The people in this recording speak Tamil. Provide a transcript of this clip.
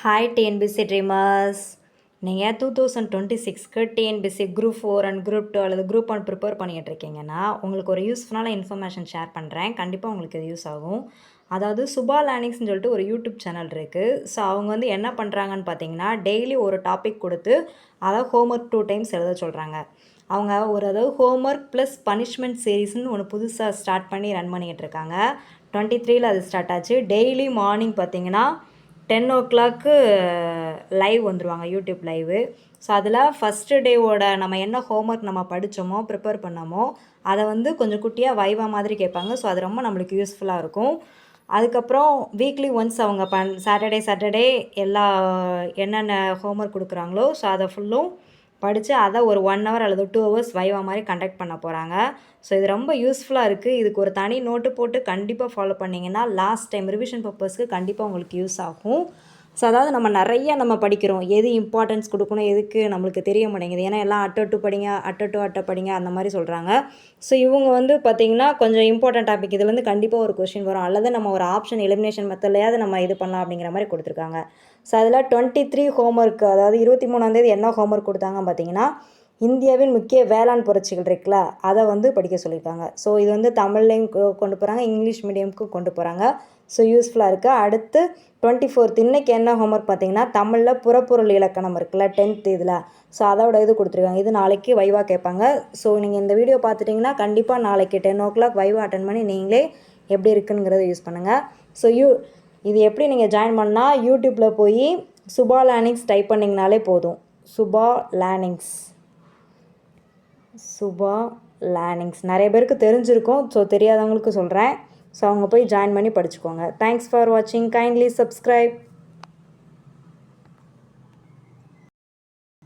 Hi TNPSC dreamers. நீங்கள் 2026க்கு டிஎன்பிசி குரூப் 4 அண்ட் குரூப் 2 அல்லது குரூப் 1 ப்ரிப்பேர் பண்ணிகிட்டு இருக்கீங்கன்னா உங்களுக்கு ஒரு யூஸ்ஃபுல்லான இன்ஃபர்மேஷன் ஷேர் பண்ணுறேன். கண்டிப்பாக உங்களுக்கு இது யூஸ் ஆகும். அதாவது சுபா லேர்னிங்ஸ்னு சொல்லிட்டு ஒரு யூடியூப் சேனல் இருக்குது. ஸோ அவங்க வந்து என்ன பண்ணுறாங்கன்னு பார்த்தீங்கன்னா, டெய்லி ஒரு டாபிக் கொடுத்து அதை ஹோம்ஒர்க் 2 டைம்ஸ் எழுத சொல்கிறாங்க. அவங்க அதாவது ஹோம்ஒர்க் ப்ளஸ் பனிஷ்மெண்ட் சீரீஸ்னு ஒன்று புதுசாக ஸ்டார்ட் பண்ணி ரன் பண்ணிக்கிட்டு இருக்காங்க. 23ல் அது ஸ்டார்ட் ஆச்சு. டெய்லி மார்னிங் பார்த்தீங்கன்னா 10 o'clock லைவ் வந்துடுவாங்க, யூடியூப் லைவு. ஸோ அதில் ஃபஸ்ட்டு டேவோட நம்ம என்ன ஹோம்ஒர்க் நம்ம படித்தோமோ ப்ரிப்பேர் பண்ணோமோ அதை வந்து கொஞ்சம் குட்டியாக வைவா மாதிரி கேட்பாங்க. ஸோ அது ரொம்ப நம்மளுக்கு யூஸ்ஃபுல்லாக இருக்கும். அதுக்கப்புறம் வீக்லி ஒன்ஸ் அவங்க சாட்டர்டே எல்லா என்னென்ன ஹோம்ஒர்க் கொடுக்குறாங்களோ ஸோ அதை ஃபுல்லும் படித்து அதை ஒரு 1 hour அல்லது 2 hours வைவா மாதிரி கண்டக்ட் பண்ண போகிறாங்க. ஸோ இது ரொம்ப யூஸ்ஃபுல்லாக இருக்குது. இதுக்கு ஒரு தனி நோட்டு போட்டு கண்டிப்பாக ஃபாலோ பண்ணிங்கன்னா லாஸ்ட் டைம் ரிவிஷன் பர்பஸ்க்கு கண்டிப்பாக உங்களுக்கு யூஸ் ஆகும். ஸோ அதாவது நம்ம படிக்கிறோம், எது இம்பார்ட்டன்ஸ் கொடுக்கணும் எதுக்கு நம்மளுக்கு தெரிய மாட்டேங்குது. ஏன்னா எல்லாம் அட்டை படிங்க அந்த மாதிரி சொல்கிறாங்க. ஸோ இவங்க வந்து பார்த்திங்கன்னா கொஞ்சம் இம்பார்ட்டன்ட் டாபிக் இதுலேருந்து கண்டிப்பாக ஒரு கொஷின் வரும், அல்லது நம்ம ஒரு ஆப்ஷன் எலிமினேஷன் மெத்தட்லையாவது நம்ம இது பண்ணலாம் அப்படிங்கிற மாதிரி கொடுத்துருக்காங்க. ஸோ அதில் 23 ஹோம்ஒர்க், அதாவது 23ஆம் தேதி என்ன ஹோம்ஒர்க் கொடுத்தாங்க பார்த்திங்கன்னா, இந்தியாவின் முக்கிய வேளாண் புரட்சிகள் இருக்குல்ல அதை வந்து படிக்க சொல்லியிருக்காங்க. ஸோ இது வந்து தமிழ்லையும் கொண்டு போகிறாங்க, இங்கிலீஷ் மீடியமுக்கும் கொண்டு போகிறாங்க. ஸோ யூஸ்ஃபுல்லாக இருக்குது. அடுத்து 24th இன்றைக்கி என்ன ஹோம்ஒர்க் பார்த்திங்கன்னா, தமிழில் புறப்பொருள் இலக்கணம் இருக்குல்ல 10th இதில், ஸோ அதோட இது கொடுத்துருக்காங்க. இது நாளைக்கு வைவா கேட்பாங்க. ஸோ நீங்கள் இந்த வீடியோ பார்த்துட்டிங்கன்னா கண்டிப்பாக நாளைக்கு 10 o'clock வைவா அட்டன் பண்ணி நீங்களே எப்படி இருக்குங்கிறத யூஸ் பண்ணுங்கள். ஸோ இது எப்படி நீங்கள் ஜாயின் பண்ணால் யூடியூப்பில் போய் சுபா லேர்னிங்ஸ் டைப் பண்ணிங்கனாலே போதும். சுபா லேர்னிங்ஸ் நிறைய பேருக்கு தெரிஞ்சிருக்கும். ஸோ தெரியாதவங்களுக்கு சொல்கிறேன். ஸோ அவங்க போய் ஜாயின் பண்ணி படிச்சுக்கோங்க. தேங்க்ஸ் ஃபார் வாட்சிங். Kindly subscribe.